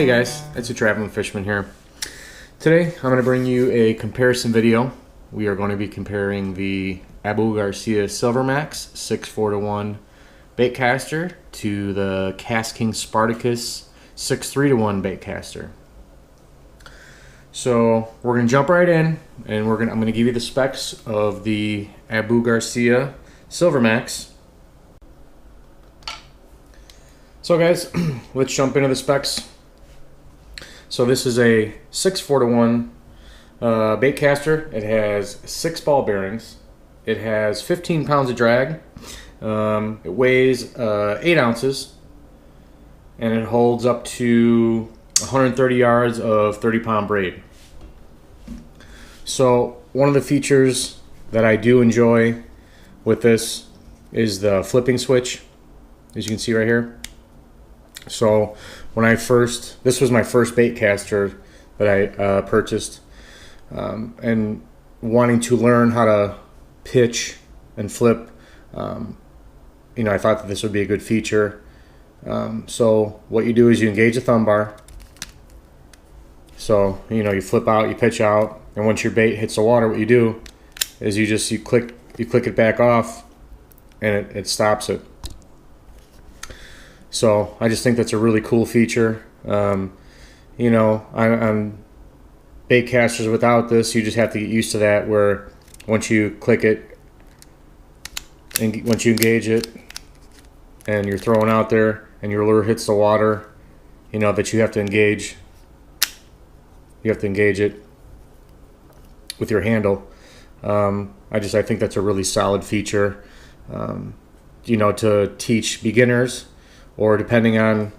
Hey guys, it's a Traveling Fisherman here. Today I'm going to bring you a comparison video. We are going to be comparing the Abu Garcia Silver Max 6-4-1 Baitcaster to the KastKing Spartucus 6-3-1 Baitcaster. So we're going to jump right in, and I'm going to give you the specs of the Abu Garcia Silver Max. So guys, let's jump into the specs. So this is a 6-4-1 Baitcaster. It has 6 ball bearings. It has 15 pounds of drag. It weighs 8 ounces, and it holds up to 130 yards of 30-pound braid. So one of the features that I do enjoy with this is the flipping switch, as you can see right here. So when this was my first Baitcaster that I purchased, and wanting to learn how to pitch and flip, I thought that this would be a good feature. So what you do is you engage the thumb bar. So you flip out, you pitch out, and once your bait hits the water, what you do is you click it back off, and it stops it. So I just think that's a really cool feature. On Baitcasters without this, you just have to get used to that, where once you click it and once you engage it and you're throwing out there and your lure hits the water, that you have to engage. You have to engage it with your handle. I think that's a really solid feature, to teach beginners, or depending on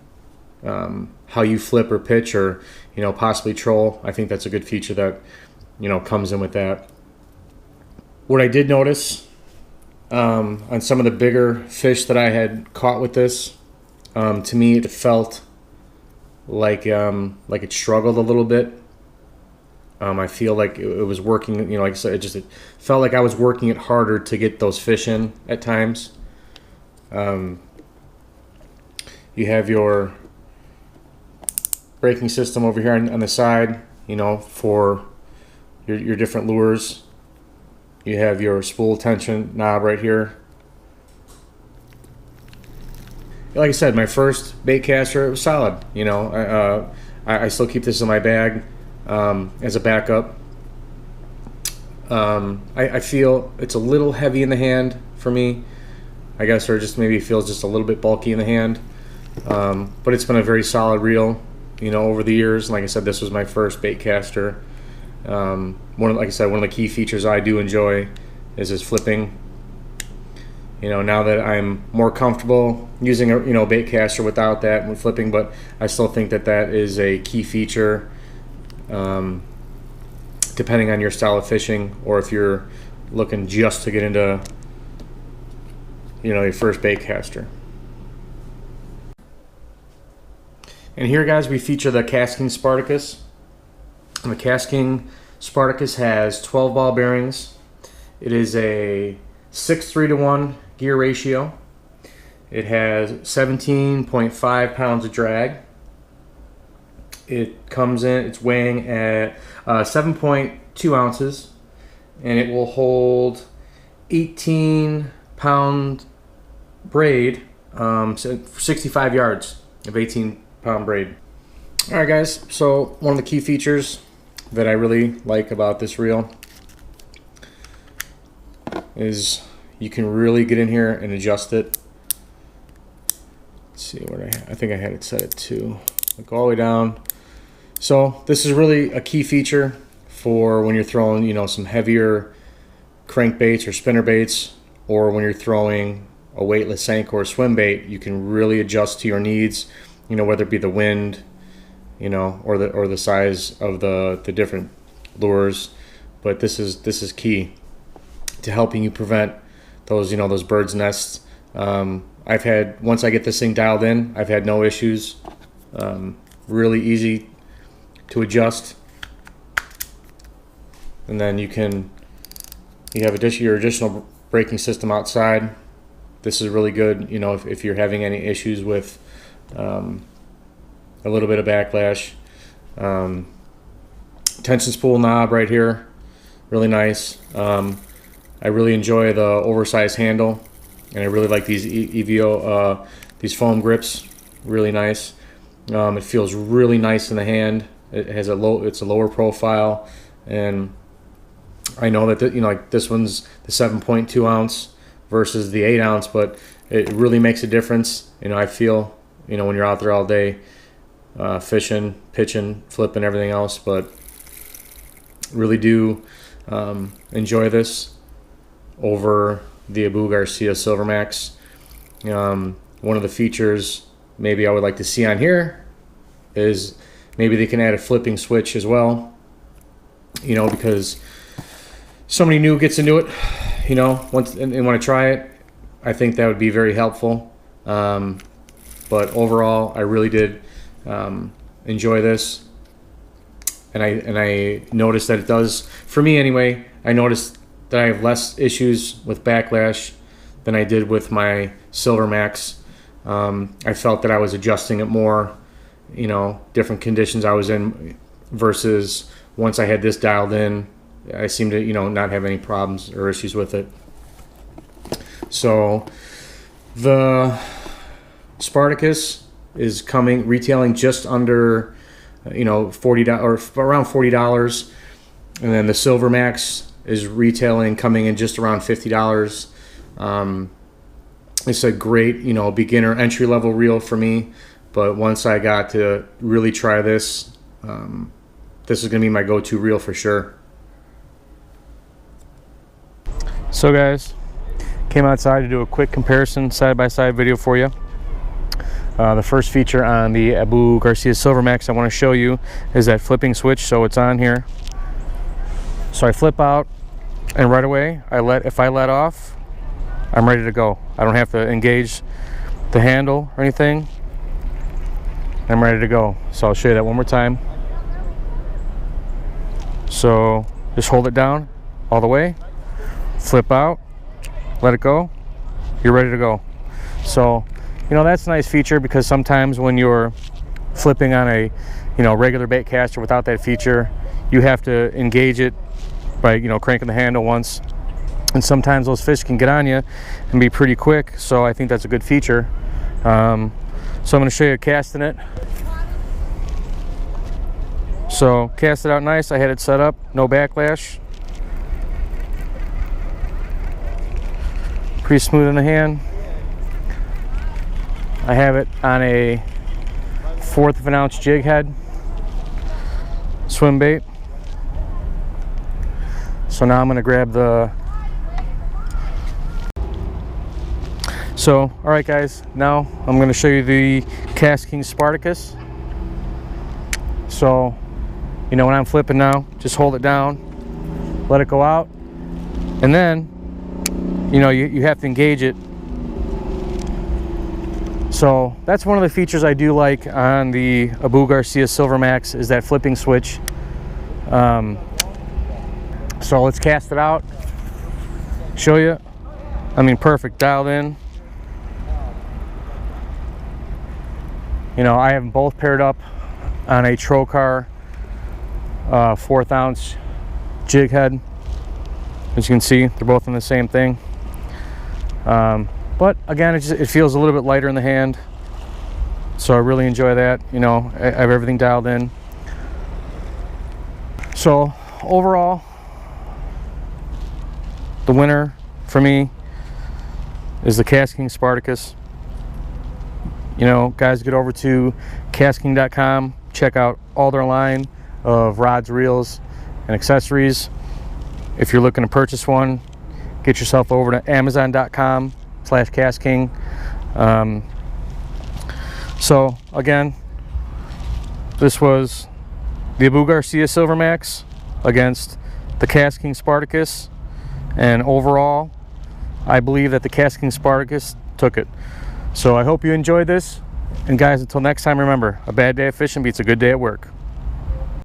how you flip or pitch, or possibly troll. I think that's a good feature that comes in with that. What I did notice on some of the bigger fish that I had caught with this, to me it felt like it struggled a little bit. I feel like it was working, like I said, it felt like I was working it harder to get those fish in at times. You have your braking system over here on the side, for your different lures. You have your spool tension knob right here. Like I said, my first Baitcaster, it was solid. I still keep this in my bag as a backup. I feel it's a little heavy in the hand for me, I guess, or just maybe it feels just a little bit bulky in the hand. But it's been a very solid reel, over the years. Like I said, this was my first Baitcaster. One of the key features I do enjoy is this flipping. Now that I'm more comfortable using a Baitcaster without that and flipping, but I still think that is a key feature, depending on your style of fishing, or if you're looking just to get into your first Baitcaster. And here, guys, we feature the KastKing Spartucus. And the KastKing Spartucus has 12 ball bearings. It is a 6-3-1 gear ratio. It has 17.5 pounds of drag. It's weighing at 7.2 ounces, and it will hold 18-pound braid, 65 yards of 18-pound braid. Alright guys, so one of the key features that I really like about this reel is you can really get in here and adjust it. Let's see what I think I had it set at 2, like all the way down. So this is really a key feature for when you're throwing some heavier crankbaits or spinner baits, or when you're throwing a weightless anchor or swim bait. You can really adjust to your needs, whether it be the wind, or the size of the different lures. But this is key to helping you prevent those birds' nests. Once I get this thing dialed in, I've had no issues. Really easy to adjust, and then you have your additional braking system outside. This is really good, if you're having any issues with a little bit of backlash. Tension spool knob right here, really nice. I really enjoy the oversized handle, and I really like these EVO, these foam grips, really nice. It feels really nice in the hand. It has it's a lower profile, and I know that like this one's the 7.2 ounce versus the 8 ounce, but it really makes a difference. I feel, when you're out there all day, fishing, pitching, flipping, everything else, but really do enjoy this over the Abu Garcia Silvermax. One of the features maybe I would like to see on here is maybe they can add a flipping switch as well, because somebody new gets into it, once and want to try it. I think that would be very helpful. But overall, I really did enjoy this, and I noticed that it does, for me anyway, I noticed that I have less issues with backlash than I did with my Silvermax. I felt that I was adjusting it more, different conditions I was in, versus once I had this dialed in, I seemed to, not have any problems or issues with it. So the Spartacus is retailing just under, $40 or around $40, and then the Silvermax is retailing coming in just around $50. It's a great, beginner entry level reel for me, but once I got to really try this, this is gonna be my go-to reel for sure. So guys, came outside to do a quick comparison side-by-side video for you. The first feature on the Abu Garcia Silvermax I want to show you is that flipping switch. So it's on here. So I flip out, and right away if I let off, I'm ready to go. I don't have to engage the handle or anything. I'm ready to go. So I'll show you that one more time. So just hold it down all the way, flip out, let it go, you're ready to go. So that's a nice feature, because sometimes when you're flipping on a regular baitcaster without that feature, you have to engage it by cranking the handle once, and sometimes those fish can get on you and be pretty quick. So I think that's a good feature. So I'm going to show you casting it. So cast it out nice. I had it set up, no backlash, pretty smooth in the hand. I have it on a 1/4 of an ounce jig head swim bait. So now I'm going to grab the... So, alright guys, now I'm going to show you the KastKing Spartucus. So, when I'm flipping now, just hold it down, let it go out, and then, you have to engage it. So that's one of the features I do like on the Abu Garcia Silvermax, is that flipping switch. So let's cast it out, show you. Perfect, dialed in. I have them both paired up on a Trocar 1/4 ounce jig head. As you can see, they're both in the same thing. But again, it feels a little bit lighter in the hand, so I really enjoy that. I have everything dialed in. So overall, the winner for me is the KastKing Spartacus. Guys, get over to KastKing.com, check out all their line of rods, reels, and accessories. If you're looking to purchase one, get yourself over to Amazon.com/KastKing. So again, this was the Abu Garcia Silvermax against the KastKing Spartacus, and overall I believe that the KastKing Spartacus took it. So I hope you enjoyed this, and guys, until next time, remember, a bad day of fishing beats a good day at work.